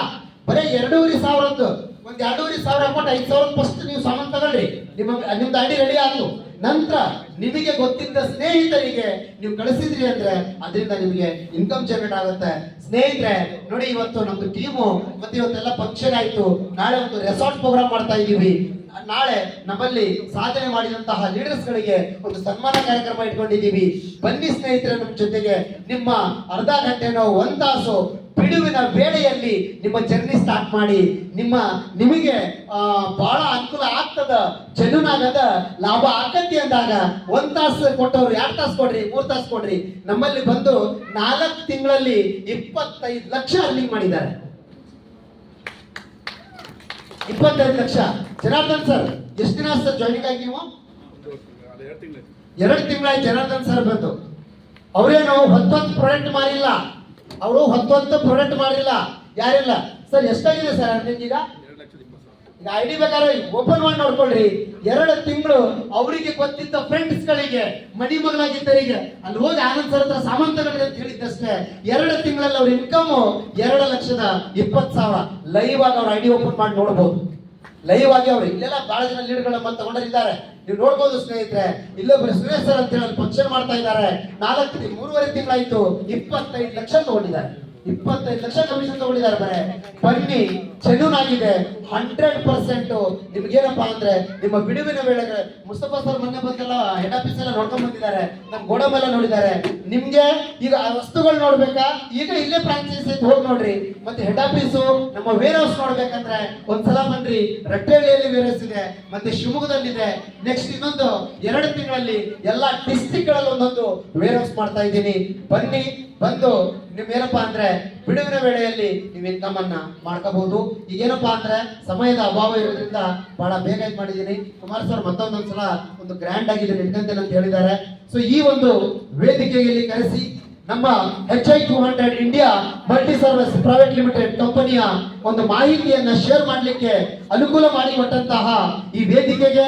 ಬರೀ 2,500 ಒಂದು 2,500 ಅಮೌಂಟ್ 5,000 ಫಸ್ಟ್ ನೀವು ಸಾಮಾನು ತಗೊಳ್ರಿ, ನಿಮ್ದು ಐಡಿ ರೆಡಿ ಆಯ್ತು. ನಂತರ ನಿಮಗೆ ಗೊತ್ತಿದ್ದ ಸ್ನೇಹಿತರಿಗೆ ನೀವು ಕಳಿಸಿದ್ರಿ ಅಂದ್ರೆ ಅದರಿಂದ ನಿಮಗೆ ಇನ್ಕಮ್ ಜನರೇಟ್ ಆಗುತ್ತೆ. ಸ್ನೇಹಿತರೆ ನೋಡಿ, ಇವತ್ತು ನಮ್ದು ಟೀಮು ಮತ್ತೆ ಇವತ್ತೆಲ್ಲ ಫಂಕ್ಷನ್ ಆಯ್ತು. ನಾಳೆ ಒಂದು ರೆಸಾರ್ಟ್ ಪ್ರೋಗ್ರಾಮ್ ಮಾಡ್ತಾ ಇದೀವಿ. ನಾಳೆ ನಮ್ಮಲ್ಲಿ ಸಾಧನೆ ಮಾಡಿದಂತಹ ಲೀಡರ್ಸ್ ಗಳಿಗೆ ಒಂದು ಸನ್ಮಾನ ಕಾರ್ಯಕ್ರಮ ಇಟ್ಕೊಂಡಿದ್ದೀವಿ. ಬನ್ನಿ ಸ್ನೇಹಿತರೆ, ನಮ್ಮ ಜೊತೆಗೆ ನಿಮ್ಮ ಅರ್ಧ ಗಂಟೆನೋ 1 ತಾಸು ಬಿಡುವಿನ ವೇಳೆಯಲ್ಲಿ ನಿಮ್ಮ ಜರ್ನಿ ಸ್ಟಾರ್ಟ್ ಮಾಡಿ. ನಿಮಗೆ ಬಹಳ ಅನುಕೂಲ ಆಗ್ತದ, ಜನುನಾಗದ, ಲಾಭ ಆಗತ್ತಿ ಅಂದಾಗ 1 ತಾಸು ಕೊಟ್ಟವ್ರು 2 ತಾಸು ಕೊಡ್ರಿ, 3 ತಾಸು ಕೊಡ್ರಿ. ನಮ್ಮಲ್ಲಿ ಬಂದು 4 ತಿಂಗಳಲ್ಲಿ 25 ಲಕ್ಷ ಅರ್ನಿಂಗ್ ಮಾಡಿದ್ದಾರೆ. 25 ಲಕ್ಷ. ಜನಾರ್ದನ್ ಸರ್ ಎಷ್ಟು ದಿನ ಸರ್ ಜಾಯ್ನಿಂಗ್ ಆಗಿ ನೀವು? 2 ತಿಂಗಳಾಯ್ತು ಜನಾರ್ದನ್ ಸರ್ ಬಂದು. ಅವರೇನು 10 ಪ್ರಾಡಕ್ಟ್ ಮಾರಿಲ್ಲ, ಅವರು 10 ಪ್ರಾಡಕ್ಟ್ ಮಾಡಿಲ್ಲ, ಯಾರಿಲ್ಲ. ಸರ್ ಎಷ್ಟಾಗಿದೆ ಸರ್ ಅರ್ನಿಂಗ್ ಈಗ? ಈಗ ಐಡಿ ಬೇಕಾದ್ರೆ ಓಪನ್ ಮಾಡಿ ನೋಡ್ಕೊಳ್ರಿ. 2 ತಿಂಗಳು ಅವರಿಗೆ ಗೊತ್ತಿದ್ದ ಫ್ರೆಂಡ್ಸ್ ಗಳಿಗೆ, ಮನಿ ಮಗಳಾಗಿದ್ದರಿಗೆ ಅಲ್ಲಿ ಹೋಗಿ ಆನಂದ್ ಸರ್ ಹತ್ರ ಸಾಮಾನು ತಗೊಂಡ್ರಿ ಅಂತ ಹೇಳಿದ್ದಷ್ಟೇ 2 ತಿಂಗಳಲ್ಲಿ ಅವ್ರ ಇನ್ಕಮ್ 2,20,000 ಲೈವ್ ಆಗಿ ಅವ್ರ ಐಡಿ ಓಪನ್ ಮಾಡಿ ನೋಡ್ಬೋದು. ಲೈವ್ ಆಗಿ ಅವರು ಇಲ್ಲೆಲ್ಲ ಬಹಳ ಜನ ಲೀಡ್ಗಳ ತಗೊಂಡಿದ್ದಾರೆ, ನೀವು ನೋಡ್ಬೋದು ಸ್ನೇಹಿತರೆ. ಇಲ್ಲೊಬ್ರು ಸುರೇಶ್ ಸರ್ ಅಂತ ಹೇಳಿ ಫಂಕ್ಷನ್ ಮಾಡ್ತಾ ಇದ್ದಾರೆ. 3.5 ತಿಂಗಳಾಯ್ತು 25 ಲಕ್ಷ ತಗೊಂಡಿದ್ದಾರೆ. 25 ಲಕ್ಷ ಕಮಿಷನ್ ತಗೊಂಡಿದ್ದಾರೆ ಬರೇ. ಬನ್ನಿ, ಜೆನ್ಯೂನ್ ಆಗಿದೆ 100%. ನಿಮ್ಗೇನಪ್ಪಾ ಅಂದ್ರೆ ನಿಮ್ಮ ಬಿಡುವಿನ ವೇಳೆಗೆ ಮುಸ್ತಫಾ ಸರ್ ಮೊನ್ನೆ ಬಂದೆಲ್ಲ ಹೆಡ್ ಆಫೀಸ್ ಎಲ್ಲ ನೋಡ್ಕೊಂಡ್ ಬಂದಿದ್ದಾರೆ, ನಮ್ ಗೋಡಮ್ ಎಲ್ಲ ನೋಡಿದ್ದಾರೆ. ನಿಮ್ಗೆ ಈಗ ಆ ವಸ್ತುಗಳು ನೋಡ್ಬೇಕಾ, ಈಗ ಇಲ್ಲೇ ಫ್ರಾಂಚೈಸಿ ಹೋಗಿ ನೋಡ್ರಿ. ಮತ್ತೆ ಹೆಡ್ ಆಫೀಸು ನಮ್ಮ ವೇರ್ ಹೌಸ್ ನೋಡ್ಬೇಕಂದ್ರೆ ಒಂದ್ಸಲ ಬನ್ರಿ. ರಟ್ಟೆಹಳ್ಳಿಯಲ್ಲಿ ವೇರ್ ಹೌಸ್ ಇದೆ, ಮತ್ತೆ ಶಿವಮೊಗ್ಗದಲ್ಲಿದೆ. ನೆಕ್ಸ್ಟ್ ಇನ್ನೊಂದು 2 ತಿಂಗಳಲ್ಲಿ ಎಲ್ಲಾ ಡಿಸ್ಟ್ರಿಕ್ಟ್ ಗಳಲ್ಲಿ ಒಂದೊಂದು ವೇರ್ ಹೌಸ್ ಮಾಡ್ತಾ ಇದ್ದೀನಿ. ಬನ್ನಿ, ಬಂದು ನಿಮ್ಗೇನಪ್ಪಾ ಅಂದ್ರೆ ಬಿಡುವಿನ ವೇಳೆಯಲ್ಲಿ ನೀವು ಇನ್ಕಮ್ ಅನ್ನ ಮಾಡ್ಕೋಬಹುದು. ಈಗೇನಪ್ಪಾ ಅಂದ್ರೆ ಸಮಯದ ಅಭಾವ ಇರೋದ್ರಿಂದ ಬಹಳ ಬೇಗ ಇದು ಮಾಡಿದ್ದೀನಿ. ಕುಮಾರ್ ಸರ್ ಮತ್ತೊಂದೊಂದ್ಸಲ ಒಂದು ಗ್ರ್ಯಾಂಡ್ ಆಗಿ ಇದನ್ನ ಇಟ್ಕೊಂತೇನೆ ಅಂತ ಹೇಳಿದ್ದಾರೆ. ಸೊ ಈ ಒಂದು ವೇದಿಕೆಯಲ್ಲಿ ಕರೆಸಿ ನಮ್ಮ HI 200 India multi service private limited ಕಂಪನಿಯ ಒಂದು ಮಾಹಿತಿಯನ್ನ ಶೇರ್ ಮಾಡಲಿಕ್ಕೆ ಅನುಕೂಲ ಮಾಡಿಕೊಟ್ಟಂತಹ ಈ ವೇದಿಕೆಗೆ